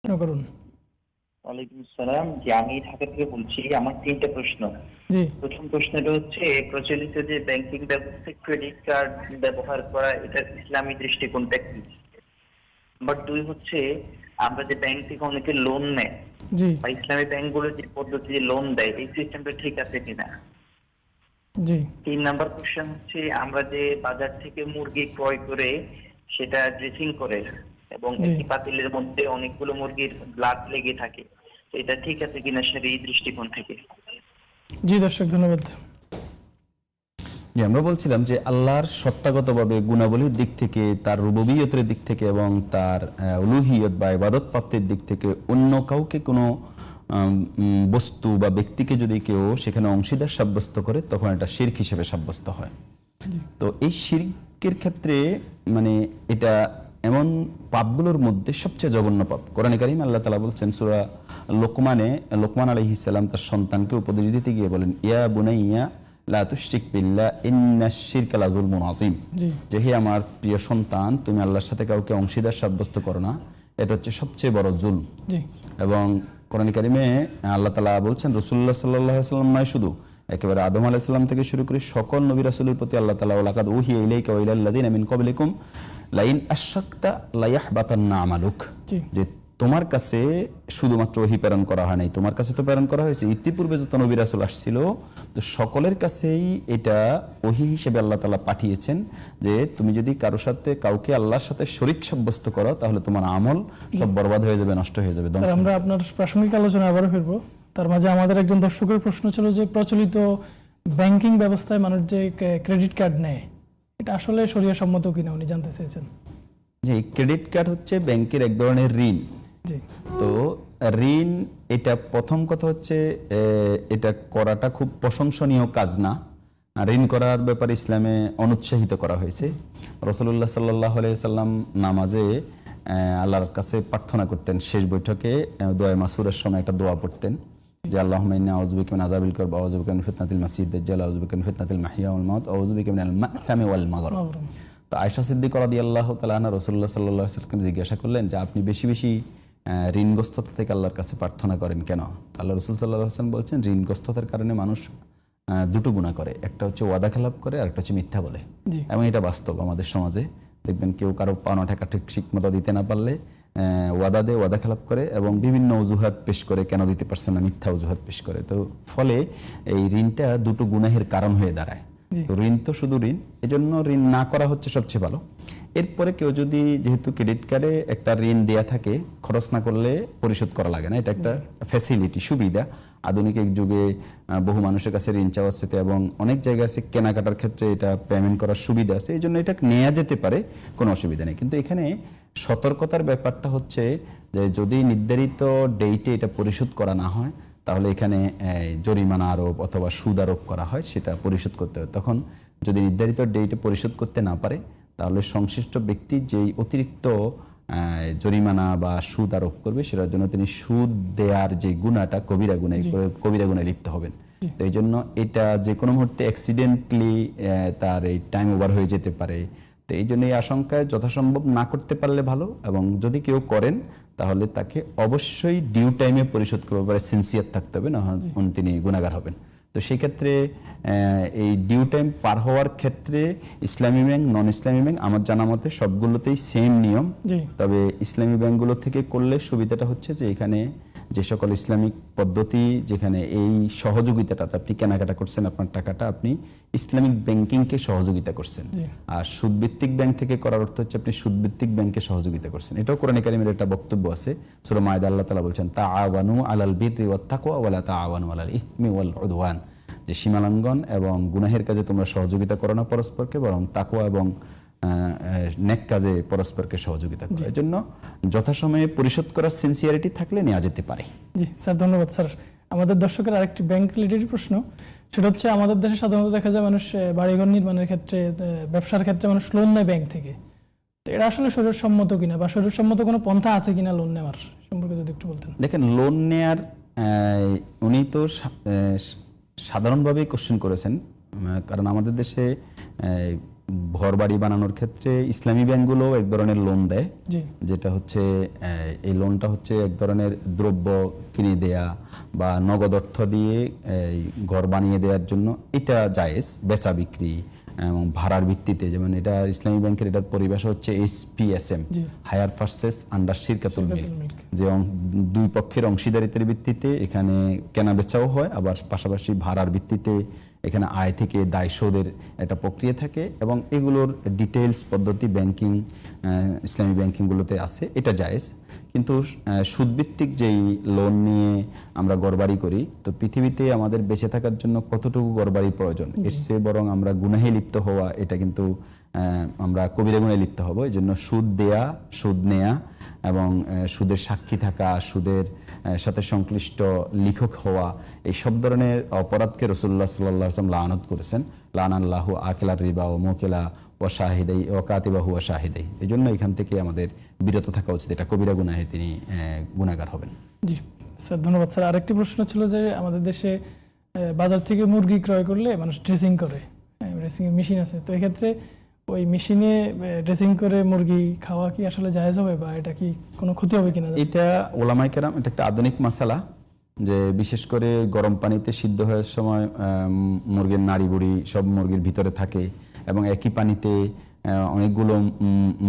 করুন। ওয়ালাইকুম আসসালাম। জি, আমি ঢাকা থেকে বলছি। আমার ৩ টা প্রশ্ন। জি, প্রথম প্রশ্নটা হচ্ছে, প্রচলিত যে ব্যাংকিং ব্যবস্থায় ক্রেডিট কার্ড ব্যবহার করা, এটার ইসলামী দৃষ্টিকোণটা কি? নাম্বার ২ হচ্ছে, আমরা যে ব্যাংক থেকে অনেকে লোন নেয় জি, বা ইসলামী ব্যাংকগুলো যে পদ্ধতিতে লোন দেয়, এই সিস্টেমটা ঠিক আছে কিনা? জি, ৩ নাম্বার কোশ্চেন হচ্ছে, আমরা যে বাজার থেকে মুরগি ক্রয় করে সেটা ড্রেসিং করে এবং জি, একটি পাতিলের মধ্যে অনেকগুলো মুরগির ব্লাড লেগে থাকে, তো এটা ঠিক আছে কিনা সেই দৃষ্টিকোণ থেকে। জি দর্শক ধন্যবাদ। জি, আমরা বলছিলাম যে আল্লাহর সত্তাগতভাবে গুণাবলীর দিক থেকে, তার রুবুবিয়তের দিক থেকে এবং তার উলুহিয়ত বা ইবাদত প্রাপ্তির দিক থেকে অন্য কাউকে কোনো বস্তু বা ব্যক্তিকে যদি কেউ সেখানে অংশীদার সাব্যস্ত করে, তখন এটা শিরক হিসেবে সাব্যস্ত হয়। জি, তো এই শিরকের ক্ষেত্রে মানে এটা এমন পাপগুলোর মধ্যে সবচেয়ে জঘন্য পাপ। কোরআনে কারীম আল্লাহ তাআলা বলছেন সূরা লোকমান আলাইহিস সালাম তার সন্তানকে উপদেশ দিতে গিয়ে বলেন, ইয়া বুনাইয়া লা তুশরিক বিল্লাহ ইন্নাশ শিরকা লাযুলমুন আযীম। জি, যে হে আমার প্রিয় সন্তান, তুমি আল্লাহর সাথে কাউকে অংশীদার সাব্যস্ত করো না, এটা হচ্ছে সবচেয়ে বড় জুলম। জি, এবং কোরআন কারিমে আল্লাহ তাআলা বলছেন রাসূলুল্লাহ সাল্লাল্লাহু আলাইহি ওয়াসাল্লাম নয় শুধু, একেবারে আদম আলাইহিস সালাম থেকে শুরু করে সকল নবী রাসূলের প্রতি আল্লাহ তাআলা লাকাদ উহিয়া ইলাইকা ওয়া ইলাল লাযিনা মিন ক্বাবলিকুম লাইন আশরাকতা লায়াহবাতান্না আমালুক। জি, যে তোমার কাছে শুধুমাত্র ওহী প্রেরণ করা হয় নাই, তোমার কাছে তো প্রেরণ করা হয়েছে, ইতিপূর্বে যত নবী রাসূল আসছিল, তো সকলের কাছেই এটা ওহী হিসেবে আল্লাহ তাআলা পাঠিয়েছেন যে তুমি যদি কারোর সাথে কাউকে আল্লাহর সাথে শরীক সাব্যস্ত করো, তাহলে তোমার আমল সব বরবাদ হয়ে যাবে, নষ্ট হয়ে যাবে, ধ্বংস স্যার হয়ে আমরা যাবে। আপনার প্রাসঙ্গিক আলোচনা আবারও ফিরবো। তার মাঝে আমাদের একজন দর্শকের প্রশ্ন ছিল যে প্রচলিত ব্যাংকিং ব্যবস্থায় মানুষ যে ক্রেডিট কার্ড নেয়, এটা আসলে শরীয়ত সম্মত কিনা উনি জানতে চেয়েছেন। যে ক্রেডিট কার্ড হচ্ছে ব্যাংকের এক ধরনের ঋণ। জি, তো ঋণ, এটা প্রথম কথা হচ্ছে এটা করাটা খুব প্রশংসনীয় কাজ না। আর ঋণ করার ব্যাপারে ইসলামে অনুৎসাহিত করা হয়েছে। রাসূলুল্লাহ সাল্লাল্লাহু আলাইহি সাল্লাম নামাজে আল্লাহর কাছে প্রার্থনা করতেন, শেষ বৈঠকে দোয়া মাসুরের সময় একটা দোয়া পড়তেন যে আল্লাহুম্মা ইন্নী আউযু বিকা মিন আযাবিল কবর ওয়া আউযু বিকা মিন ফিতনাতিল মাসিহিদ দাজ্জাল ওয়া আউযু বিকা মিন ফিতনাতিল মাহইয়া ওয়াল মামাত ওয়া আউযু বিকা মিনাল মা'সামি ওয়াল মাগরাম। মাবরুম। তো আয়েশা সিদ্দিকা রাদিয়াল্লাহু তাআলা আনহা রাসূলুল্লাহ সাল্লাল্লাহু আলাইহি ওয়াসাল্লামকে জিজ্ঞাসা করলেন যে আপনি বেশি বেশি ঋণগ্রস্ততা থেকে আল্লাহর কাছে প্রার্থনা করেন কেন? আল্লাহ রাসূল সাল্লাল্লাহু আলাইহি ওয়াসাল্লাম বলছেন, ঋণগ্রস্ততার কারণে মানুষ দুটো গুনাহ করে, একটা হচ্ছে ওয়াদা খেলাপ করে আর একটা হচ্ছে মিথ্যা বলে। জি, এবং এটা বাস্তব আমাদের সমাজে। দেখবেন কেউ কারো পাওনা টাকা ঠিক মতো দিতে না পারলে ওয়াদা দেয়, ওয়াদা খেলাপ করে এবং বিভিন্ন অজুহাত পেশ করে কেন দিতে পারছে না, মিথ্যা অজুহাত পেশ করে। তো ফলে এই ঋণটা দুটো গুনাহের কারণ হয়ে দাঁড়ায়। জি, তো ঋণ তো শুধু ঋণ, এজন্য ঋণ না করা হচ্ছে সবচেয়ে ভালো। এরপরে কেউ যদি, যেহেতু ক্রেডিট কার্ডে একটা ঋণ দেয়া থাকে, খরচ না করলে পরিশোধ করা লাগে না, এটা একটা ফ্যাসিলিটি, সুবিধা। আধুনিক এক যুগে বহু মানুষের কাছে ঋণ চাওয়া আছে এবং অনেক জায়গায় আছে কেনাকাটার ক্ষেত্রে এটা পেমেন্ট করার সুবিধা আছে, এই জন্য এটা নেওয়া যেতে পারে, কোনো অসুবিধা নেই। কিন্তু এখানে সতর্কতার ব্যাপারটা হচ্ছে যে যদি নির্ধারিত ডেটে এটা পরিশোধ করা না হয়, তাহলে এখানে জরিমানা আরোপ অথবা সুদ আরোপ করা হয়, সেটা পরিশোধ করতে হয়। তখন যদি নির্ধারিত ডেটে পরিশোধ করতে না পারে, তাহলে সংশ্লিষ্ট ব্যক্তি যেই অতিরিক্ত জরিমানা বা সুদ আরোপ করবে, সেটার জন্য তিনি সুদ দেওয়ার যে গুণাটা কবিরা গুনায় লিপ্ত হবেন। তো এই জন্য এটা যে কোনো মুহূর্তে অ্যাক্সিডেন্টলি তার এই টাইম ওভার হয়ে যেতে পারে। তো এই জন্য এই আশঙ্কায় যথাসম্ভব না করতে পারলে ভালো, এবং যদি কেউ করেন তাহলে তাকে অবশ্যই ডিউ টাইমে পরিশোধ করতে পারে, সিনসিয়ার থাকতে হবে, না হয় তিনি গুনাহগার হবেন। তো সেক্ষেত্রে এই ডিউ টাইম পার হওয়ার ক্ষেত্রে ইসলামী ব্যাংক, নন ইসলামী ব্যাংক আমার জানা মতে সবগুলোতেই সেম নিয়ম। জি, তবে ইসলামী ব্যাংকগুলো থেকে করলে সুবিধাটা হচ্ছে যে এখানে যে সকল ইসলামিক পদ্ধতি, যেখানে এই সহযোগিতাটা আপনি কেনাকাটা করছেন, আপনার টাকাটা আপনি ইসলামিক ব্যাংকিংকে সহযোগিতা করছেন। জি, আর সুদভিত্তিক ব্যাংক থেকে করার অর্থ হচ্ছে আপনি সুদভিত্তিক ব্যাংকে সহযোগিতা করছেন। এটাও কোরআনে কারিমের একটা বক্তব্য আছে, সূরা মায়দা আল্লাহ তাআলা বলছেন তাআওয়ানু আলাল বিররি ওয়াত তাকওয়া ওয়া লা তাআওয়ানু আলাল ইসমি ওয়াল উদওয়ান, যে সীমালঙ্ঘন এবং গুনাহের কাজে তোমরা সহযোগিতা করো না পরস্পরকে, বরং তাকওয়া এবং নেক কাজে পরস্পরকে সহযোগিতা করো। এই জন্য যথাসময়ে পরিশোধ করার সিনসিয়ারিটি থাকলে নেওয়া যেতে পারে। জি স্যার ধন্যবাদ। স্যার আমাদের দর্শকের আরেকটি ব্যাংক রিলেটেড প্রশ্ন, সেটা হচ্ছে আমাদের দেশে সাধারণত দেখা যায় মানুষ বাড়িঘর নির্মাণের ক্ষেত্রে, ব্যবসার ক্ষেত্রে মানুষ লোন নেয় ব্যাংক থেকে। তো এটা আসলে শরীয়ত সম্মত কিনা বা শরীয়ত সম্মত কোনো পন্থা আছে কিনা লোন নেওয়ার সম্পর্কে যদি একটু বলতেন। দেখেন, লোন নেয়ার উনি তো সাধারণভাবেই কোশ্চেন করেছেন, কারণ আমাদের দেশে ঘর বাড়ি বানানোর ক্ষেত্রে ইসলামী ব্যাংকগুলো এক ধরনের লোন দেয়, জি যেটা হচ্ছে এই লোনটা হচ্ছে এক ধরনের দ্রব্য কিনে দেয়া বা নগদ অর্থ দিয়ে এই ঘর বানিয়ে দেওয়ার জন্য। এটা জায়েজ, বেচা বিক্রি এবং ভাড়ার ভিত্তিতে, যেমন এটা ইসলামী ব্যাংকের এটার পরিভাষা হচ্ছে HPSM, জি হায়ার পারচেস আন্ডার শিরকাতুল মিল্ক, মিল্ক। যে দুই পক্ষের অংশীদারিত্বের ভিত্তিতে এখানে কেনা বেচাও হয়, আবার পাশাপাশি ভাড়ার ভিত্তিতে এখানে আয় থেকে দায় শোধের একটা প্রক্রিয়া থাকে, এবং এগুলোর ডিটেইলস পদ্ধতি ব্যাংকিং ইসলামী ব্যাংকিংগুলোতে আছে। এটা জায়েজ। কিন্তু সুদভিত্তিক যেই লোন নিয়ে আমরা ঘরবাড়ি করি, তো পৃথিবীতে আমাদের বেঁচে থাকার জন্য কতটুকু ঘরবাড়ি প্রয়োজন, এর চেয়ে বরং আমরা গুনাহে লিপ্ত হওয়া, এটা কিন্তু আমরা কবিরা গুনাহে লিপ্ত হব। এই জন্য সুদ দেয়া, সুদ নেয়া এবং সুদের সাক্ষী থাকা, সুদের সাথে সংশ্লিষ্ট লেখক হওয়া, এই সব ধরনের অপরাধকে রাসূলুল্লাহ সাল্লাল্লাহু আলাইহি ওয়াসাল্লাম লানত করেছেন। লানাল্লাহু আকিলার রিবা ও মুকিলা ও শাহিদাই ও কাতিবাহু ও শাহিদাই। এই জন্য এখান থেকে আমাদের বিরত থাকা উচিত। এটা কবিরা গুনাহে তিনি গুনাহগার হবেন। জি স্যার, ধন্যবাদ স্যার। আরেকটি প্রশ্ন ছিল যে আমাদের দেশে বাজার থেকে মুরগি ক্রয় করলে মানুষ ড্রেসিং করে, ড্রেসিং এর মেশিন আছে, তো এক্ষেত্রে ওই মেশিনে ড্রেসিং করে মুরগি খাওয়া কি আসলে জায়েজ হবে, বা এটা কি কোনো ক্ষতি হবে কিনা? এটা ওলামায়ে কেরাম, এটা একটা আধুনিক মাসালা, যে বিশেষ করে গরম পানিতে সিদ্ধ হওয়ার সময় মুরগির নাড়ি বুড়ি সব মুরগির ভিতরে থাকে, এবং একই পানিতে অনেকগুলো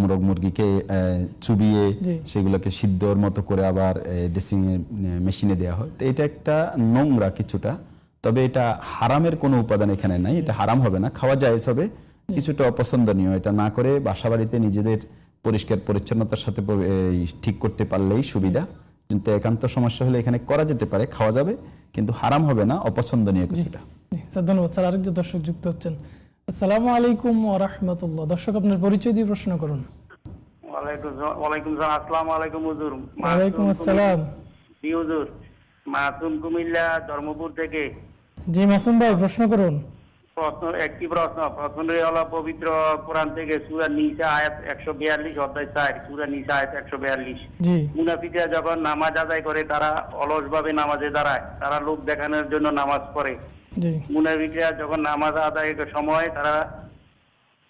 মোরগ মুরগিকে চুবিয়ে সেগুলোকে সিদ্ধর মতো করে আবার ড্রেসিং মেশিনে দেওয়া হয়। তো এটা একটা নোংরা কিছুটা, তবে এটা হারামের কোনো উপাদান এখানে নাই। এটা হারাম হবে না, খাওয়া জায়েজ হবে, কিছুটা অপছন্দনীয়। এটা না করে বাসা বাড়িতে নিজেদের পরিষ্কার পরিচ্ছন্নতার সাথে ঠিক করতে পারলেই সুবিধা। কিন্তু একান্ত সমস্যা হলে এখানে করা যেতে পারে, খাওয়া যাবে, কিন্তু হারাম হবে না, অপছন্দনীয় কিছুটা। স্যার ধন্যবাদ। স্যার আরেকজন দর্শক যুক্ত হচ্ছেন। আসসালামু আলাইকুম ওয়া রাহমাতুল্লাহ। দর্শক আপনার পরিচয় দিয়ে প্রশ্ন করুন। ওয়ালাইকুম সালাম। আসসালামু আলাইকুম হুজুর। ওয়ালাইকুম আসসালাম। জি হুজুর, মাসুম কুমিল্লা ধর্মপুর থেকে। জি মাসুম ভাই, প্রশ্ন করুন। একটি প্রশ্ন হলো পবিত্র কোরআন থেকে সূরা নিসা আয়াত 142 অধ্যায় 4, সূরা নিসা আয়াত 142। জি মুনাফিকরা যখন নামাজ আদায় করে তারা অলসভাবে নামাজে দাঁড়ায়, তারা লোক দেখানোর জন্য নামাজ পড়ে। জি মুনাফিকরা যখন নামাজ আদায়ের সময় তারা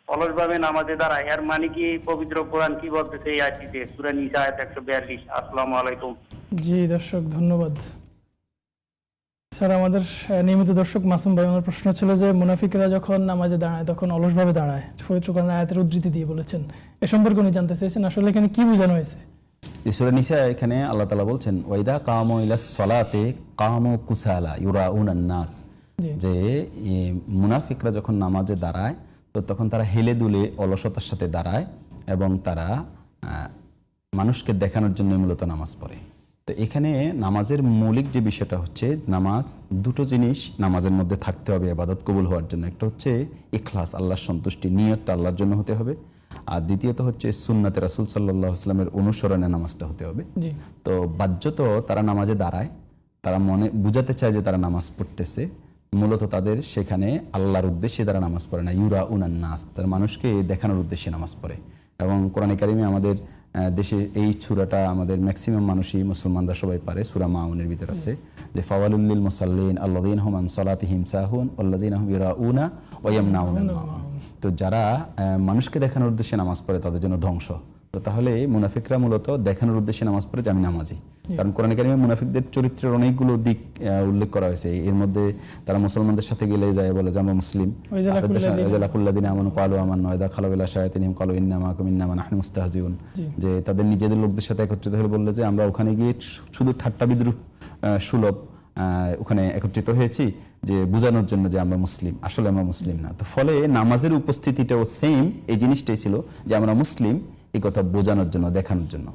অলসভাবে নামাজে দাঁড়ায়, এর মানে কি পবিত্র কোরআন কি বলতেছে এই আয়াতে, সূরা নিসা আয়াত 142? আসসালামু আলাইকুম। জি দর্শক ধন্যবাদ। স্যার আমাদের নিয়মিত দর্শক মাসুম ভাই, আমার প্রশ্ন ছিল যে মুনাফিকরা যখন নামাজে দাঁড়ায় তখন অলসভাবে দাঁড়ায়, পবিত্র কোরআনের আয়াতের উদ্ধৃতি দিয়ে বলেছেন, এ সম্পর্কে উনি জানতে চেয়েছেন আসলে এখানে কি বোঝানো হয়েছে। সূরা নিসা এখানে আল্লাহ তাআলা বলছেন ওয়াইদা কামু ইলাস সালাতে কামু কুসালা ইউরাউনান নাস, যে মুনাফিকরা যখন নামাজে দাঁড়ায় তো তখন তারা হেলে দুলে অলসতার সাথে দাঁড়ায়, এবং তারা মানুষকে দেখানোর জন্য মূলত নামাজ পড়ে। তো এখানে নামাজের মৌলিক যে বিষয়টা হচ্ছে, নামাজ দুটো জিনিস নামাজের মধ্যে থাকতে হবে ইবাদত কবুল হওয়ার জন্য। একটা হচ্ছে ইখলাস, আল্লাহর সন্তুষ্টি, নিয়তটা আল্লাহর জন্য হতে হবে, আর দ্বিতীয়ত হচ্ছে সুন্নাতে রাসূল সাল্লাল্লাহু আলাইহি ওয়াসাল্লামের অনুসরণে নামাজটা হতে হবে। তো বাহ্যত তারা নামাজে দাঁড়ায়, তারা মনে বুঝাতে চায় যে তারা নামাজ পড়তেছে, মূলত তাদের সেখানে আল্লাহর উদ্দেশ্যে তারা নামাজ পড়ে না, ইউরাউনান নাস, তারা মানুষকে দেখানোর উদ্দেশ্যে নামাজ পড়ে। এবং কোরআনে কারিমে আমাদের দেশে এই সূরাটা আমাদের ম্যাক্সিমাম মানুষই, মুসলমানরা সবাই পারে, সূরা মাউনের ভিতর আছে যে ফাওয়ালুল লিল মুসাল্লিন আল্লাযীনা হুম আন সালাতিহিম সাহুন ওয়াল্লাযীনা হুম ইউরাউনা ওয়া ইয়ামনাউনাল মাউন। তো যারা মানুষকে দেখানোর উদ্দেশ্যে নামাজ পড়ে তাদের জন্য ধ্বংস। তো তাহলে মুনাফিকরা মূলত দেখানোর উদ্দেশ্যে নামাজ পড়ে যে আমি নামাজি, কারণ কোরআন কারিমে মুনাফিকদের চরিত্রের অনেকগুলো দিক উল্লেখ করা হয়েছে। এর মধ্যে তারা মুসলমানদের সাথে গেলে যায় বলে যে আমরা মুসলিম, যে তাদের নিজেদের লোকদের সাথে একত্রিত হয়ে বললে যে আমরা ওখানে গিয়ে শুধু ঠাট্টা বিদ্রুপ সুলভ ওখানে একত্রিত হয়েছি যে বোঝানোর জন্য যে আমরা মুসলিম, আসলে আমরা মুসলিম না। তো ফলে নামাজের উপস্থিতিটাও সেম এই জিনিসটাই ছিল যে আমরা মুসলিম, এই কথা বোঝানোর জন্য, দেখানোর জন্য।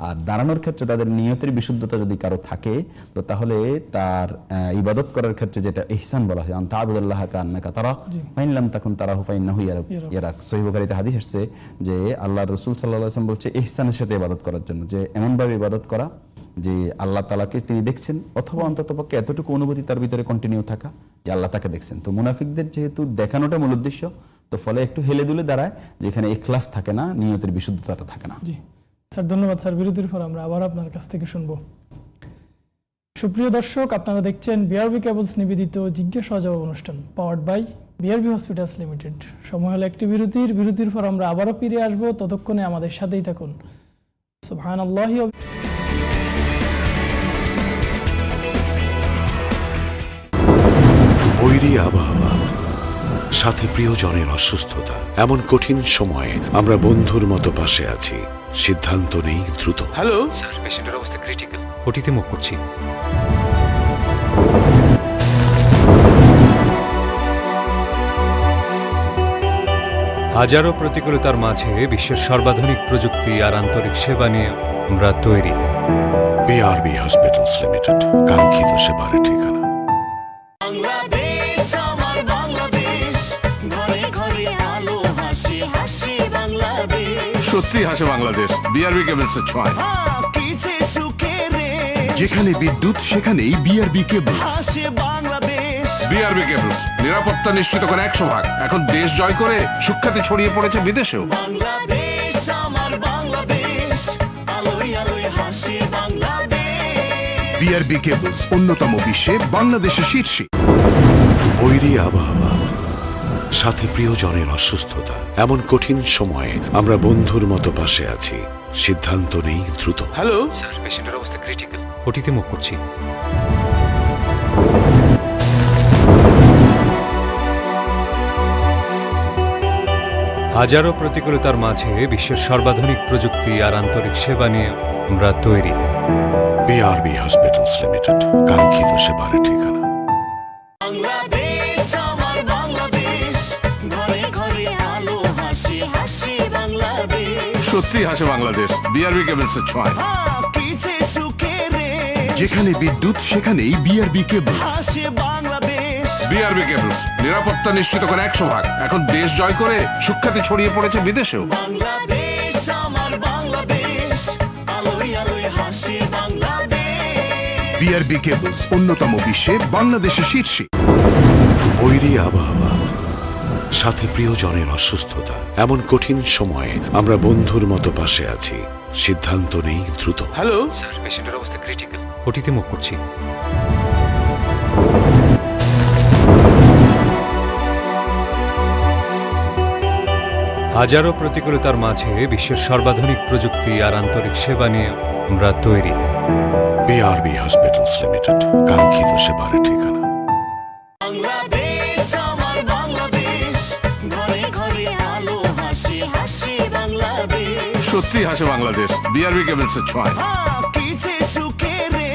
আর দাঁড়ানোর ক্ষেত্রে তাদের নিয়তের বিশুদ্ধতা যদি কারো থাকে, তো তাহলে তার ইবাদত করার ক্ষেত্রে যেটা ইহসান বলা হয়, আন তা'বুদাল্লাহা কাআন্নাকা তারাহু ফাইন লাম তাকুন তারাহু ফাইন্নাহু ইয়ারাক। সহিহ বুখারীতে হাদিস আসছে যে আল্লাহর রাসূল সাল্লাল্লাহু আলাইহি ওয়াসাল্লাম বলছে ইহসানের সাথে ইবাদত করার জন্য, যে এমন ভাবে ইবাদত করা যে আল্লাহ তাআলাকে তিনি দেখছেন, অথবা অন্ততপক্ষে এতটুকু অনুভূতি তার ভিতরে কন্টিনিউ থাকা যে আল্লাহ তাকে দেখছেন। তো মুনাফিকদের যেহেতু দেখানোটা মূল উদ্দেশ্য, তো ফলে একটু হেলে দুলে দাঁড়ায়, যেখানে ইখলাস থাকে না, নিয়তের বিশুদ্ধতাটা থাকে না। জি স্যার ধন্যবাদ। স্যার বিরতির পর আমরা আবার আপনার কাছ থেকে শুনবো। সুপ্রিয় দর্শক, আপনারা দেখছেন বিআরবি কেবলস নিবেদিত জিজ্ঞাসা ও জবাব অনুষ্ঠান, powered by BRB hospitals limited. সময় হলো একটি বিরতির পর আমরা আবারও ফিরে আসবো, ততক্ষণে আমাদের সাথেই থাকুন। সুবহানাল্লাহি। বৈরী আবহাওয়া, সাথে প্রিয়জনের অসুস্থতা, এমন কঠিন সময়ে আমরা বন্ধুর মতো পাশে আছি। সিদ্ধান্ত নেই দ্রুত। হ্যালো স্যার, পেশেন্টের অবস্থা ক্রিটিক্যাল, ওটিতে মুভ করছি। হাজারো প্রতিকূলতার মাঝে বিশ্বের সর্বাধুনিক প্রযুক্তি আর আন্তরিক সেবা নিয়ে আমরা তৈরি। বিআরবি হসপিটালস লিমিটেড, কাঙ্ক্ষিত সেবার ঠিকানা। বাংলাদেশ আমার বাংলাদেশ, ঘরে ঘরে আলো হাসি হাসি বাংলাদেশ। সত্যি হাসে বাংলাদেশ, বিআরবি কেবলস এর ছোঁয়ায়। কি যে সুখে রে, যেখানে বিদ্যুৎ সেখানেই বিআরবি কেবল। হাসে বাংলাদেশ। বিআরবি কেবলস, নিরাপত্তা নিশ্চিত করে 100 ভাগ। এখন দেশ জয় করে সুখ্যাতি ছড়িয়ে পড়েছে বিদেশেও। বাংলাদেশ আমার বাংলাদেশ, আলোয় আলোয় হাসি বাংলাদেশ। বিআরবি কেবলস অন্যতম বিশ্বে বাংলাদেশের শীর্ষে। বৈরী আবহাওয়া, সাথে প্রিয়জনের অসুস্থতা, এমন কঠিন সময়ে আমরা বন্ধুর মতো পাশে আছি। সিদ্ধান্ত নেই দ্রুত। হ্যালো স্যার, পেশেন্টের অবস্থা ক্রিটিক্যাল, ওটিতে মুভ করছি। হাজারো প্রতিকূলতার মাঝে বিশ্বের সর্বাধুনিক প্রযুক্তি আর আন্তরিক সেবা নিয়ে আমরা তৈরি। বিআরবি হসপিটালস লিমিটেড, কাঙ্ক্ষিত সেবার ঠিকানা। বাংলাদেশ আমার বাংলাদেশ, ঘরে ঘরে আলো হাসি হাসি বাংলাদেশ। সত্যি হাসে বাংলাদেশ, বিআরবি কেবলস এর ছোঁয়ায়। কি যে সুখে রে, যেখানে বিদ্যুৎ সেখানেই বিআরবি কেবল। হাসে বাংলাদেশ। বিআরবি কেবলস, নিরাপত্তা নিশ্চিত করে 100 ভাগ। এখন দেশ জয় করে সুখ্যাতি ছড়িয়ে পড়েছে বিদেশেও। বাংলাদেশ আমার বাংলাদেশ, আলোয় আলোয় হাসি বাংলাদেশ। বিআরবি কেবলস অন্যতম বিশ্বে বাংলাদেশের শীর্ষে। বৈরী আবহাওয়া, সাথে প্রিয়জনের অসুস্থতা, এমন কঠিন সময়ে আমরা বন্ধুর মতো পাশে আছি। সিদ্ধান্ত নেই দ্রুত। হ্যালো স্যার, পেশেন্টের অবস্থা ক্রিটিক্যাল, ওটিতে মুভ করছি। হাজারো প্রতিকূলতার মাঝে বিশ্বের সর্বাধুনিক প্রযুক্তি আর আন্তরিক সেবা নিয়ে আমরা তৈরি। বিআরবি হসপিটালস লিমিটেড, কাঙ্ক্ষিত সেবার ঠিকানা। বাংলাদেশ আমার বাংলাদেশ, ঘরে ঘরে আলো হাসি হাসি বাংলাদেশ। সত্যি হাসে বাংলাদেশ, বিআরবি কেবলস এর ছোঁয়ায়। কি যে সুখে রে,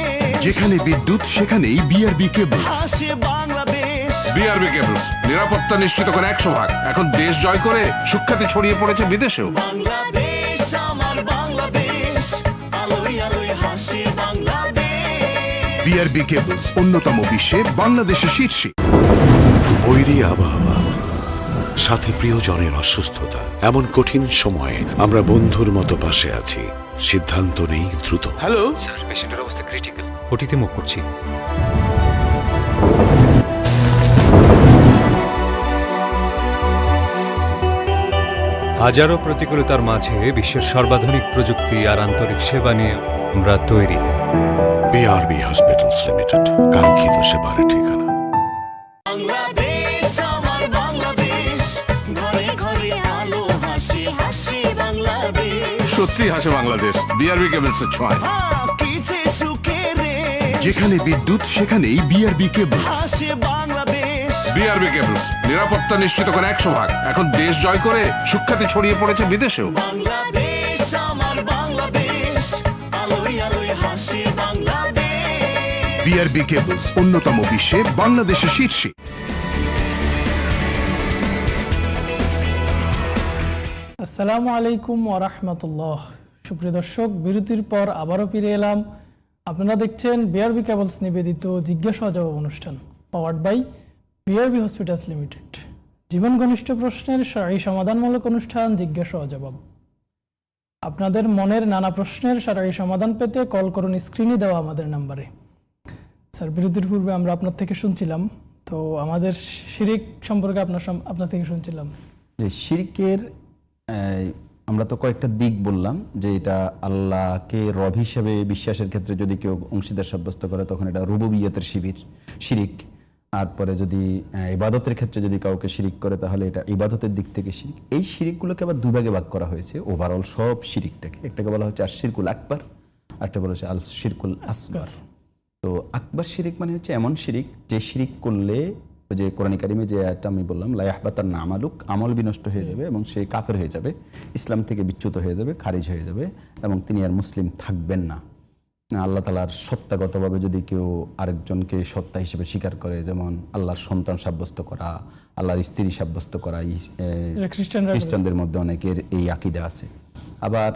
যেখানে বিদ্যুৎ সেখানেই বিআরবি কেবল। হাসে বাংলাদেশ। বিআরবি কেবলস, নিরাপত্তা নিশ্চিত করে 100 ভাগ। এখন দেশ জয় করে সুখ্যাতি ছড়িয়ে পড়েছে বিদেশেও। বাংলাদেশ আমার বাংলাদেশ, আলোয় আলোয় হাসি বাংলাদেশ। বিআরবি কেবলস অন্যতম বিশ্বে বাংলাদেশের শীর্ষে। বৈরী আবহাওয়া, সাথে প্রিয়জনের অসুস্থতা, এমন কঠিন সময়ে আমরা বন্ধুর মতো পাশে আছি। সিদ্ধান্ত নেই দ্রুত। হ্যালো স্যার, পেশেন্টের অবস্থা ক্রিটিক্যাল, ওটিতে মুভ করছি। হাজারো প্রতিকূলতার মাঝে বিশ্বের সর্বাধুনিক প্রযুক্তি আর আন্তরিক সেবা নিয়ে আমরা তৈরি। বিআরবি হসপিটালস লিমিটেড, কাঙ্ক্ষিত সেবার ঠিকানা। বাংলাদেশ আমার বাংলাদেশ, ঘরে ঘরে আলো হাসি হাসি বাংলাদেশ। সত্যি হাসে বাংলাদেশ, বিআরবি কেবলস এর ছোঁয়ায়। কি যে সুখে রে, যেখানে বিদ্যুৎ সেখানেই বিআরবি কেবল। হাসে বাংলাদেশ। বিআরবি কেবলস, নিরাপত্তা নিশ্চিত করে 100 ভাগ। এখন দেশ জয় করে সুখ্যাতি ছড়িয়ে পড়েছে বিদেশেও। বাংলাদেশ আমার বাংলাদেশ, আলোয় আলোয় হাসি বাংলাদেশ। বিআরবি কেবলস অন্যতম বিশ্বে বাংলাদেশের শীর্ষে। আসসালামু আলাইকুম ওয়া রাহমাতুল্লাহ। সুপ্রিয় দর্শক, বিরতির পর আবারও ফিরে এলাম। আপনারা দেখছেন বিআরবি কেবলস নিবেদিত জিজ্ঞাসা ও জবাব অনুষ্ঠান, powered by BRB hospitals limited. জীবন ঘনিষ্ঠ প্রশ্নের এই সমাধানমূলক অনুষ্ঠান জিজ্ঞাসা ও জবাব। আপনাদের মনের নানা প্রশ্নের সারাই সমাধান পেতে কল করুন স্ক্রিনে দেওয়া আমাদের নাম্বারে। স্যার, বিরতির পূর্বে আমরা আপনার থেকে শুনছিলাম, তো আমাদের শিরিক সম্পর্কে আপনার থেকে শুনছিলাম। শিরকের আমরা তো কয়েকটা দিক বললাম, যে এটা আল্লাহকে রব হিসেবে বিশ্বাসের ক্ষেত্রে যদি কেউ অংশীদার সাব্যস্ত করে তখন এটা রুবুবিয়তের শিরিক। তারপরে যদি ইবাদতের ক্ষেত্রে যদি কাউকে শিরিক করে তাহলে এটা ইবাদতের দিক থেকে শিরিক। এই শিরিকগুলোকে আবার দুই ভাগে ভাগ করা হয়েছে ওভারঅল সব শিরিকটাকে। একটাকে বলা হচ্ছে আশ-শিরকুল আকবার, আরেকটা বলা হচ্ছে আল-শিরকুল আসগর। তো আকবার শিরিক মানে হচ্ছে এমন শিরিক যে শিরিক করলে ওই যে কোরআন কারিমে যে আয়াতটা আমি বললাম, লা ইয়াহবাতান্না আমালুক, আমল বিনষ্ট হয়ে যাবে এবং সে কাফের হয়ে যাবে, ইসলাম থেকে বিচ্যুত হয়ে যাবে, খারিজ হয়ে যাবে এবং তিনি আর মুসলিম থাকবেন না। আল্লাহ তাআলার সত্তাগতভাবে যদি কেউ আরেকজনকে সত্তা হিসেবে স্বীকার করে, যেমন আল্লাহর সন্তান সাব্যস্ত করা, আল্লাহর স্ত্রী সাব্যস্ত করা, খ্রিস্টানদের মধ্যে অনেকের এই আকীদা আছে। আবার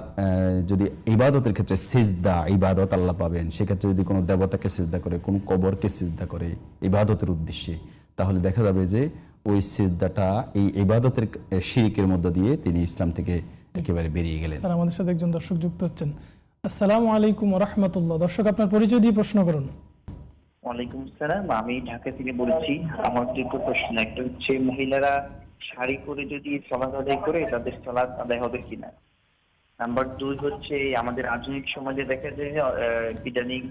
যদি ইবাদতের ক্ষেত্রে সিজদা, ইবাদত আল্লাহ পাবেন, সেক্ষেত্রে যদি কোনো দেবতাকে সিজদা করে, কোনো কবরকে সিজদা করে ইবাদতের উদ্দেশ্যে, তাহলে দেখা যাবে যে ওই সিজদাটা এই ইবাদতের শিরিকের মধ্য দিয়ে তিনি ইসলাম থেকে একেবারে বেরিয়ে গেলেন। স্যার আমাদের সাথে একজন দর্শক যুক্ত হচ্ছেন। আসসালামু আলাইকুম ওয়া রাহমাতুল্লাহ। দর্শক আপনার পরিচয় দিয়ে প্রশ্ন করুন। ওয়ালাইকুম আসসালাম, আমি ঢাকা থেকে বলছি। আমার দুটো প্রশ্ন, একটা হচ্ছে মহিলারা শাড়ি পরে যদি সালাত আদায় করে তাদের সালাত আদায় হবে কিনা। নাম্বার 2 হচ্ছে আমাদের আধুনিক সমাজে দেখা যায় যে ইদানিং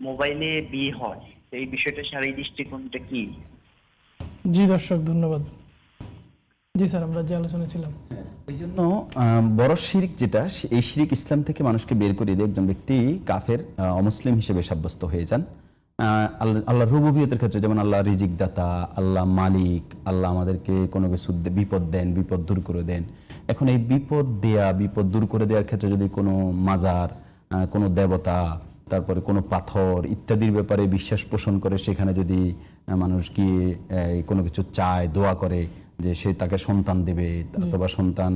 মোবাইলে বিয়ে হয়, এই বিষয়টা শারীরিক দৃষ্টিকোণটা কি? জি দর্শক ধন্যবাদ। জি স্যার, আমরা যে আলোচনা ছিলাম এই জন্য বড় শিরিক যেটা, এই শিরিক ইসলাম থেকে মানুষকে বের করে দিয়ে একজন ব্যক্তি কাফের, অমুসলিম হিসেবে সাব্যস্ত হয়ে যান। আল্লাহ রুবুবিয়তের ক্ষেত্রে যেমন আল্লাহ রিজিক দাতা, আল্লাহ মালিক, আল্লাহ আমাদেরকে কোনো কিছু বিপদ দেন, বিপদ দূর করে দেন। এখন এই বিপদ দেয়া, বিপদ দূর করে দেওয়ার ক্ষেত্রে যদি কোনো মাজার, কোনো দেবতা, তারপরে কোনো পাথর ইত্যাদির ব্যাপারে বিশ্বাস পোষণ করে, সেখানে যদি মানুষ গিয়ে কোনো কিছু চায়, দোয়া করে যে সে তাকে সন্তান দেবে অথবা সন্তান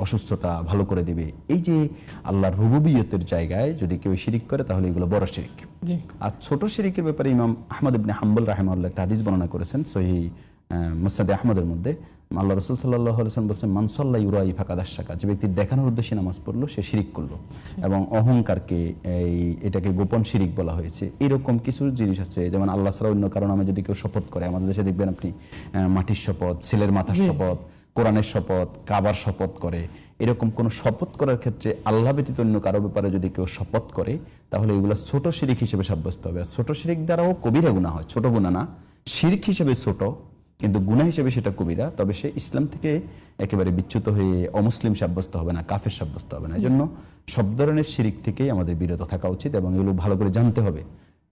অসুস্থতা ভালো করে দেবে, এই যে আল্লাহর রুবুবিয়তের জায়গায় যদি কেউ শিরিক করে তাহলে এগুলো বড় শিরিক। আর ছোট শিরিকের ব্যাপারে ইমাম আহমদ ইবনে হাম্বল রাহিমাহুল্লাহ একটা হাদিস বর্ণনা করেছেন সহিহ মুসনাদ আহমদের মধ্যে। আল্লাহ রাসূল সাল্লাল্লাহু আলাইহি ওয়াসাল্লাম বলেছেন, মান সাল্লা ইউরাই ফাকাদ আশরাকা, যে ব্যক্তি দেখানোর উদ্দেশ্যে নামাজ পড়লো সে শিরিক করলো। এবং অহংকারকে এটাকে গোপন শিরিক বলা হয়েছে। এরকম কিছু জিনিস আছে, যেমন আল্লাহ ছাড়া অন্য কারণ আমি যদি কেউ শপথ করে, আমাদের দেশে দেখবেন আপনি মাটির শপথ, ছেলের মাথার শপথ, কোরআনের শপথ, কাবার শপথ করে। এরকম কোন শপথ করার ক্ষেত্রে আল্লাহ ব্যতীত অন্য কারো ব্যাপারে যদি কেউ শপথ করে তাহলে এগুলো ছোট শিরিক হিসেবে সাব্যস্ত হবে। ছোট শিরিক দ্বারাও কবিরা গুনাহ হয়, ছোট গুনাহ না, শিরক হিসেবে ছোট কিন্তু গুনাহ হিসেবে সেটা কবিরা। তবে সে ইসলাম থেকে একেবারে বিচ্যুত হয়ে অমুসলিম সাব্যস্ত হবে না, কাফের সাব্যস্ত হবে না। এজন্য সব ধরনের শিরিক থেকে আমাদের বিরত থাকা উচিত এবং এগুলো ভালো করে জানতে হবে।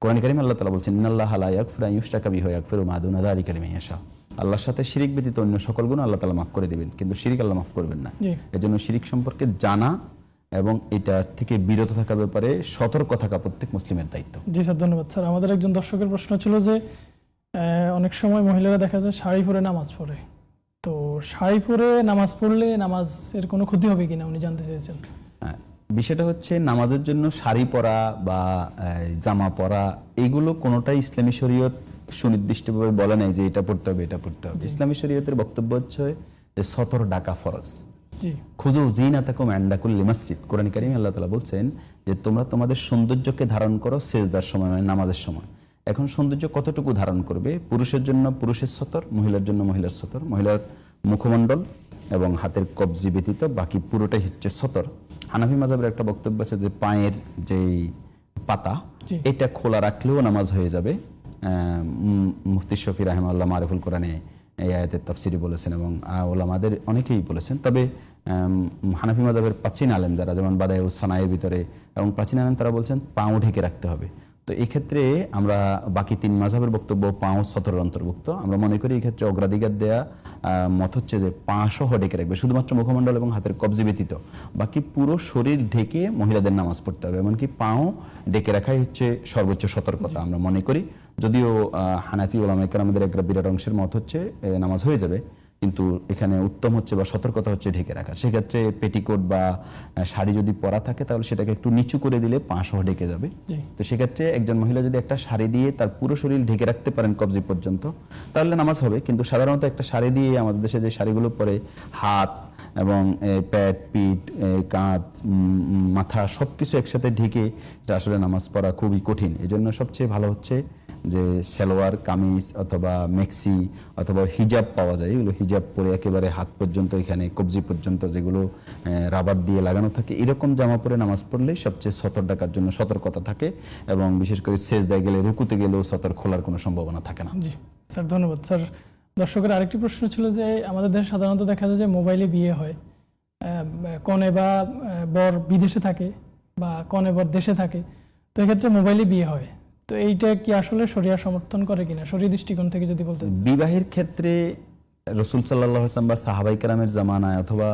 কোরআন কারীমে আল্লাহ তাআলা বলছেন, ইন্নাল্লাহা লা ইয়াগফিরু আন ইউশরাকা বিহি ওয়া ইয়াগফিরু মা দুনা যালিকা লিমান ইয়াশা। আল্লাহর সাথে শিরিক ব্যতীত অন্য সকল গুনাহ আল্লাহ তাআলা মাফ করে দিবেন, কিন্তু শিরিক আল্লাহ মাফ করবেন না। এজন্য শিরিক সম্পর্কে জানা এবং এটা থেকে বিরত থাকার ব্যাপারে সতর্ক থাকা প্রত্যেক মুসলিমের দায়িত্ব। জি স্যার ধন্যবাদ। স্যার আমাদের একজন দর্শকের প্রশ্ন ছিল যে অনেক সময় মহিলারা দেখা যায় শাড়ি পরে নামাজ পড়ে, তো শাড়ি পরে নামাজ পড়লে নামাজের কোনো ক্ষতি হবে কিনা উনি জানতে চেয়েছেন। বিষয়টা হচ্ছে নামাজের জন্য শাড়ি পরা বা জামা পরা এগুলো কোনোটাই ইসলামী শরীয়ত সুনির্দিষ্টভাবে বলে নাই যে এটা পড়তে হবে, এটা পড়তে হবে। ইসলামী শরীয়তের বক্তব্য হচ্ছে যে সতর ডাকা ফরজ। খুযু যিনাতাকুম ইনদা কুল্লি মসজিদ। কোরআন কারীমে আল্লাহ তাআলা বলছেন যে তোমরা তোমাদের সৌন্দর্যকে ধারণ করো সিজদার সময়, মানে নামাজের সময়। এখন সৌন্দর্য কতটুকু ধারণ করবে? পুরুষের জন্য পুরুষের সতর, মহিলার জন্য মহিলার সতর। মহিলার মুখমণ্ডল এবং হাতের কবজি ব্যতীত বাকি পুরোটাই হচ্ছে সতর। হানাফি মাযহাবের একটা বক্তব্য আছে যে পায়ের যেই পাতা এটা খোলা রাখলেও নামাজ হয়ে যাবে। মুফতি শফি রাহিমাহুল্লাহ মারিফুল কোরআনে এই আয়াতের তাফসিরে বলেছেন এবং ওলামাদের অনেকেই বলেছেন। তবে হানাফি মাযহাবের প্রাচীন আলেম যারা, যেমন বাদায়ুস সানায়ের ভিতরে এবং প্রাচীন আলেম, তারা বলছেন পাও ঢেকে রাখতে হবে। তো এই ক্ষেত্রে আমরা বাকি তিন মাযহাবের বক্তব্য পাও সতরের অন্তর্ভুক্ত। আমরা মনে করি এই ক্ষেত্রে অগ্রাধিকার দেয়া মত হচ্ছে যে পা সহ ঢেকে রাখবে, শুধুমাত্র মুখমণ্ডল এবং হাতের কবজি ব্যতীত বাকি পুরো শরীর ঢেকে মহিলাদের নামাজ পড়তে হবে। এমনকি পাও ঢেকে রাখাই হচ্ছে সর্বোচ্চ সতর্কতা আমরা মনে করি। যদিও হানাফি ওলামায়ে কেরামদের একটা বিরাট অংশের মত হচ্ছে নামাজ হয়ে যাবে, কিন্তু এখানে উত্তম হচ্ছে বা সতর্কতা হচ্ছে ঢেকে রাখা। সেক্ষেত্রে পেটিকোট বা শাড়ি যদি পরা থাকে তাহলে সেটাকে একটু নিচু করে দিলে পা সহ ঢেকে যাবে। তো সেক্ষেত্রে একজন মহিলা যদি একটা শাড়ি দিয়ে তার পুরো শরীর ঢেকে রাখতে পারেন কবজি পর্যন্ত তাহলে নামাজ হবে। কিন্তু সাধারণত একটা শাড়ি দিয়ে আমাদের দেশে যে শাড়িগুলো পরে হাত এবং পেট, পিঠ, কাঁধ, মাথা সবকিছু একসাথে ঢেকে এটা আসলে নামাজ পড়া খুবই কঠিন। এই জন্য সবচেয়ে ভালো হচ্ছে যে সালোয়ার কামিজ অথবা মেক্সি অথবা হিজাব পাওয়া যায়, এগুলো হিজাব পরে একেবারে হাত পর্যন্ত, এখানে কবজি পর্যন্ত, যেগুলো রাবার দিয়ে লাগানো থাকে, এরকম জামা পরে নামাজ পড়লে সবচেয়ে সতর ডাকার জন্য সতর্কতা থাকে এবং বিশেষ করে সেজদায় গেলে, রুকুতে গেলেও সতর খোলার কোনো সম্ভাবনা থাকে না। জি স্যার, ধন্যবাদ। স্যার, দর্শকের আরেকটি প্রশ্ন ছিল যে আমাদের দেশে সাধারণত দেখা যায় যে মোবাইলে বিয়ে হয়, কনে বা বর বিদেশে থাকে বা কনে বর দেশে থাকে, তো এক্ষেত্রে মোবাইলে বিয়ে হয়, তো এইটা কি আসলে শরিয়া সমর্থন করে কিনা, শরীয় দৃষ্টিকোণ থেকে যদি বলতে? বিবাহের ক্ষেত্রে রসুল সাল্লাল্লাহু আলাইহি ওয়াসাল্লাম বা সাহাবাই কেরামের জামানায় অথবা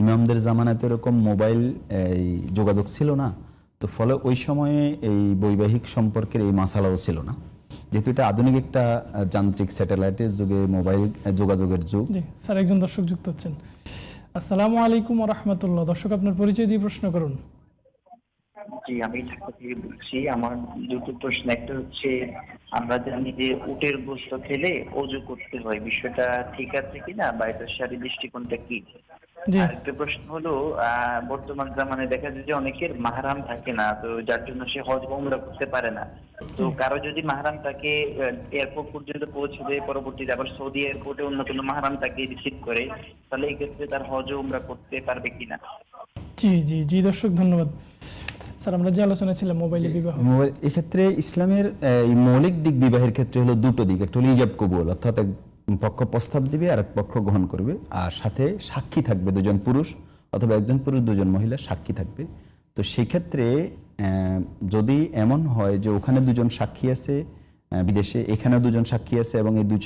ইমামদের জামানায় তো এরকম মোবাইল যোগাযোগ ছিল না, তো ফলে ওই সময়ে এই বৈবাহিক সম্পর্কের এই মাসালাও ছিল না, যেহেতু এটা আধুনিক একটা যান্ত্রিক স্যাটেলাইটের যুগে মোবাইল যোগাযোগের যুগ। জি স্যার, একজন দর্শক যুক্ত হচ্ছেন। আসসালামু আলাইকুম ওয়া রাহমাতুল্লাহ। দর্শক, আপনার পরিচয় দিয়ে প্রশ্ন করুন। জি, আমি ঢাকা থেকে বলছি। আমার দুটো প্রশ্ন, একটা হচ্ছে আমরা জানি যে উটের গোশত খেলে অজু করতে হয়, বিষয়টা ঠিক আছে কিনা বা এটা শারীরিক দৃষ্টিকোণটা কি? জি। আরেকটা প্রশ্ন হলো, বর্তমান জামানে দেখা যায় যে অনেকের মাহরাম থাকে না, তো যার জন্য সে হজ বা উমরা করতে পারে না। তো কারো যদি মাহরাম তাকে এয়ারপোর্ট পর্যন্ত পৌঁছে দেয়, পরবর্তীতে আবার সৌদি এয়ারপোর্টে অন্য কোনো মাহরাম তাকে রিসিভ করে, তাহলে এই ক্ষেত্রে তার হজ ও উমরা করতে পারবে কিনা? জি জি জি দর্শক, ধন্যবাদ। স্যার, আমরা যে আলোচনা ছিলাম মোবাইলে বিবাহ, এক্ষেত্রে ইসলামের এই মৌলিক দিক বিবাহের ক্ষেত্রে হলো দুটো দিক, একটা হলো ইজাব কবুল, অর্থাৎ এক পক্ষ প্রস্তাব দিবে আর এক পক্ষ গ্রহণ করবে, আর সাথে সাক্ষী থাকবে, দুজন পুরুষ অথবা একজন পুরুষ দুজন মহিলা সাক্ষী থাকবে। তো সেক্ষেত্রে যদি এমন হয় যে ওখানে দুজন সাক্ষী আছে বিদেশে, এখানে দুজন সাক্ষী আছে এবং এই দুই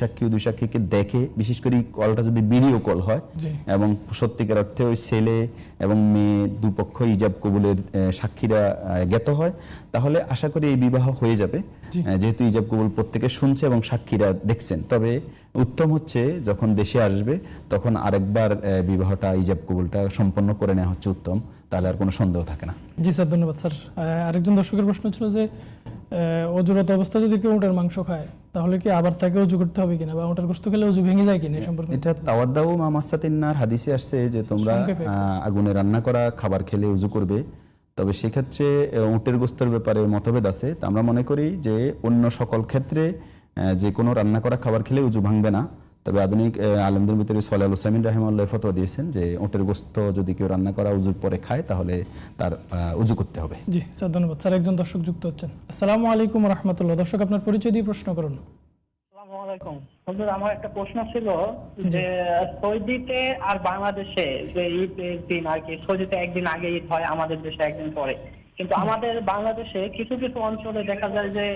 সাক্ষীকে দেখে, বিশেষ করে কলটা যদি ভিডিও কল হয় এবং সত্যিকার অর্থে ওই ছেলে এবং মেয়ে দুপক্ষ ইজাব কবুলের সাক্ষীরা জ্ঞাত হয়, তাহলে আশা করি এই বিবাহ হয়ে যাবে, যেহেতু ইজাব কবুল প্রত্যেকে শুনছে এবং সাক্ষীরা দেখছেন। তবে উত্তম হচ্ছে যখন দেশে আসবে তখন আরেকবার বিবাহটা ইজাব কবুলটা সম্পন্ন করে নেওয়া হচ্ছে উত্তম, তাহলে আর কোনো সন্দেহ থাকে না। জি স্যার, ধন্যবাদ। স্যার, আরেকজন দর্শকের প্রশ্ন ছিল যে অজুরত অবস্থা যদি কেউ উটের মাংস খায় তাহলে কি আবার তাকে অজু করতে হবে কিনা, বা উটের গোশত খেলে অজু ভেঙে যায় কিনা, এই সম্পর্কে? এটা তাওয়াদ্দাউ মা মাসাতিন্নার হাদিসে আসছে যে তোমরা আগুনে রান্না করা খাবার খেলে উজু করবে, তবে সেক্ষেত্রে উটের গোশতের ব্যাপারে মতভেদ আছে। তা আমরা মনে করি যে অন্য সকল ক্ষেত্রে যে কোনো রান্না করা খাবার খেলে উজু ভাঙবে না, তবে আধুনিক আলেমদের ভিতরে সলেহ আল সামিন রাহিমাহুল্লাহ ফতোয়া দিয়েছেন যে উটের গোশত যদি কেউ রান্না করা উজুর পরে খায় তাহলে তার উজু করতে হবে। জি স্যার, ধন্যবাদ। স্যার, একজন দর্শক যুক্ত হচ্ছেন। আসসালামু আলাইকুম ওয়া রাহমাতুল্লাহ। দর্শক, আপনার পরিচয় দিয়ে প্রশ্ন করুন। আসসালামু আলাইকুম। হুজুর, আমার একটা প্রশ্ন ছিল যে সৌদিতে আর বাংলাদেশে যে ঈদের দিন আর কি, সৌদিতে একদিন আগে ঈদ হয়, আমাদের দেশে একদিন পরে, কিন্তু আমাদের বাংলাদেশে কিছু কিছু অঞ্চলে দেখা যায় যে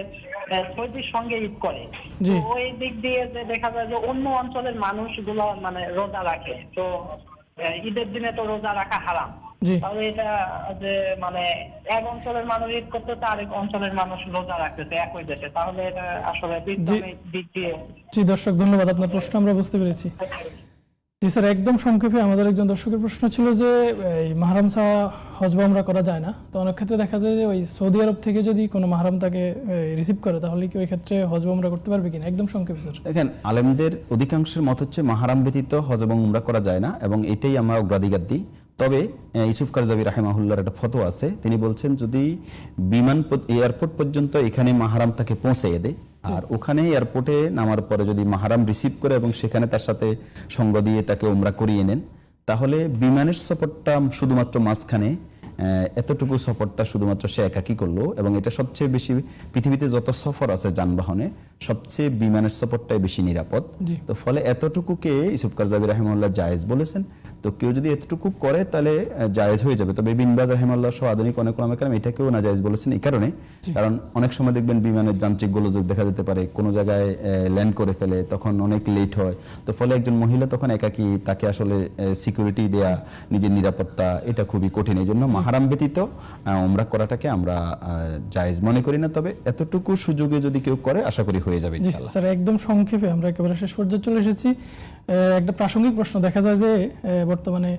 সৌদির সঙ্গে ঈদ করে, তো ওই দিক দিয়ে যে দেখা যায় যে অন্য অঞ্চলের মানুষগুলো মানে রোজা রাখে, তো ঈদের দিনে তো রোজা রাখা হারাম, তাহলে এটা যে মানে এক অঞ্চলের মানুষ ঈদ করতেছে আরেক অঞ্চলের মানুষ রোজা রাখতেছে একই দেশে, তাহলে এটা আসলে ইসলামিক দিক দিয়ে? জি দর্শক, ধন্যবাদ, আপনার প্রশ্ন আমরা বুঝতে পেরেছি। জি স্যার, একদম সংক্ষেপে আমাদের একজন দর্শকের প্রশ্ন ছিল যে এই মাহরাম ছাড়া হজ বা উমরা করা যায় না, তো অনেক ক্ষেত্রে দেখা যায় যে ওই সৌদি আরব থেকে যদি কোনো মাহরাম তাকে রিসিভ করে তাহলে কি ওই ক্ষেত্রে হজ বা উমরা করতে পারবে কিনা, একদম সংক্ষেপে স্যার। দেখেন, আলেমদের অধিকাংশের মত হচ্ছে মাহরাম ব্যতীত হজ এবং উমরা করা যায় না, এবং এটাই আমরা অগ্রাধিকার দিই। তবে ইউসুফ কারজাবি রাহিমাহুল্লাহর একটা ফতোয়া আছে, তিনি বলছেন যদি বিমান এয়ারপোর্ট পর্যন্ত এখানে মাহরাম তাকে পৌঁছাইয়ে দেয়, আর ওখানে এয়ারপোর্টে নামার পরে যদি মাহরাম রিসিভ করে এবং সেখানে তার সাথে সঙ্গ দিয়ে তাকে উমরা করিয়ে নেন, তাহলে বিমানের সফরটা শুধুমাত্র মাঝখানে এতটুকু সফরটা শুধুমাত্র সে একাকী করলো, এবং এটা সবচেয়ে বেশি পৃথিবীতে যত সফর আছে যানবাহনে সবচেয়ে বিমানের সফরটাই বেশি নিরাপদ। তো ফলে এতটুকুকে ইউসুফ কারজাবি রাহিমাহুল্লাহ জায়েজ বলেছেন। তো কেউ যদি এতটুকু করে তাহলে জায়েজ হয়ে যাবে। তবে বিন বাজ রাহিমাহুল্লাহ সহ আধুনিক অনেক ওলামা কেরাম এটাকেও না জায়েজ বলেছেন এই কারণে, কারণ অনেক সময় দেখবেন বিমানের যান্ত্রিক গোলযোগ দেখা যেতে পারে, কোনো জায়গায় ল্যান্ড করে ফেলে, তখন অনেক লেট হয়, তো ফলে একজন মহিলা তখন একাকী, তাকে আসলে সিকিউরিটি দেয়া, নিজের নিরাপত্তা, এটা খুবই কঠিন। এই জন্য মাহরাম ব্যতীত উমরা করাটাকে আমরা জায়েজ মনে করি না, তবে এতটুকু সুযোগে যদি কেউ করে আশা করি হয়ে যাবে ইনশাআল্লাহ। স্যার, একদম সংক্ষেপে আমরা একেবারে শেষ পর্যায়ে চলে এসেছি। একটা প্রাসঙ্গিক প্রশ্ন, দেখা যায় যে বর্তমানে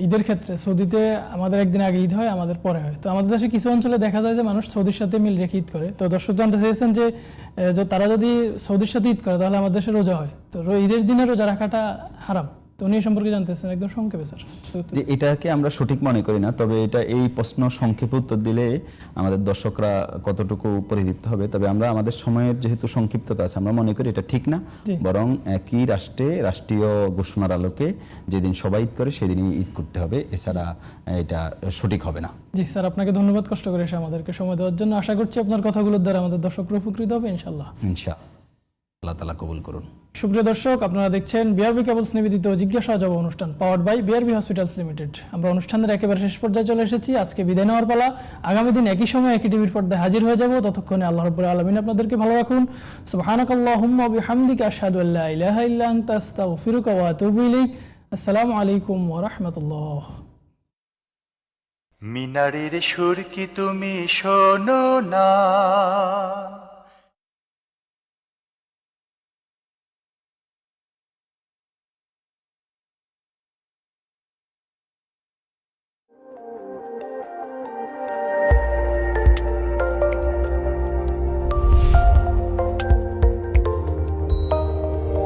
ঈদের ক্ষেত্রে সৌদিতে আমাদের একদিন আগে ঈদ হয়, আমাদের পরে হয়, তো আমাদের দেশে কিছু অঞ্চলে দেখা যায় যে মানুষ সৌদির সাথে মিল রেখে ঈদ করে। তো দর্শক জানতে চেয়েছেন যে তারা যদি সৌদির সাথে ঈদ করে তাহলে আমাদের দেশে রোজা হয়, তো ঈদের দিনে রোজা রাখাটা হারাম, তো উনি এই সম্পর্কে জানতেছেন একদম সংক্ষেপে স্যার। যে এটাকে আমরা সঠিক মনে করি না, তবে এটা এই প্রশ্ন সংক্ষেপে উত্তর দিলে আমাদের দর্শকরা কতটুকু পরিদীপ্ত হবে। তবে আমরা আমাদের সময়ের যেহেতু সংক্ষিপ্ততা আছে, আমরা মনে করি এটা ঠিক না, জি। বরং একই রাষ্ট্রে রাষ্ট্রীয় ঘোষণার আলোকে যেদিন সবাই ঈদ করে সেদিনই ঈদ করতে হবে, এছাড়া এটা সঠিক হবে না। জি স্যার, আপনাকে ধন্যবাদ কষ্ট করে এসে আমাদেরকে সময় দেওয়ার জন্য। আশা করছি আপনার কথাগুলোর দ্বারা আমাদের দর্শকরা উপকৃত হবে ইনশাআল্লাহ। ইনশাআল্লাহ, আল্লাহ তাআলা কবুল করুন। সুপ্রিয় দর্শক, আপনারা দেখছেন বিআরবি কেবলস নিবেদিত জিজ্ঞাসা জবাব অনুষ্ঠান powered by BRB hospitals limited. আমরা অনুষ্ঠানের একেবারে শেষ পর্যায়ে চলে এসেছি। আজকে বিদায় নেওয়ার পালা। আগামী দিন একই সময় একই টিভির পর্দায় হাজির হয়ে যাব। ততক্ষণে আল্লাহ রাব্বুল আলামিন আপনাদেরকে ভালো রাখুন। সুবহানাকাল্লাহুম্মা ওয়া বিহামদিকা আশহাদু আল্লা ইলাহা ইল্লা আনতা আস্তাগফিরুকা ওয়া আতুবু ইলাইক। আসসালামু আলাইকুম ওয়া রাহমাতুল্লাহ। মিনারের সুর কি তুমি শোনো না?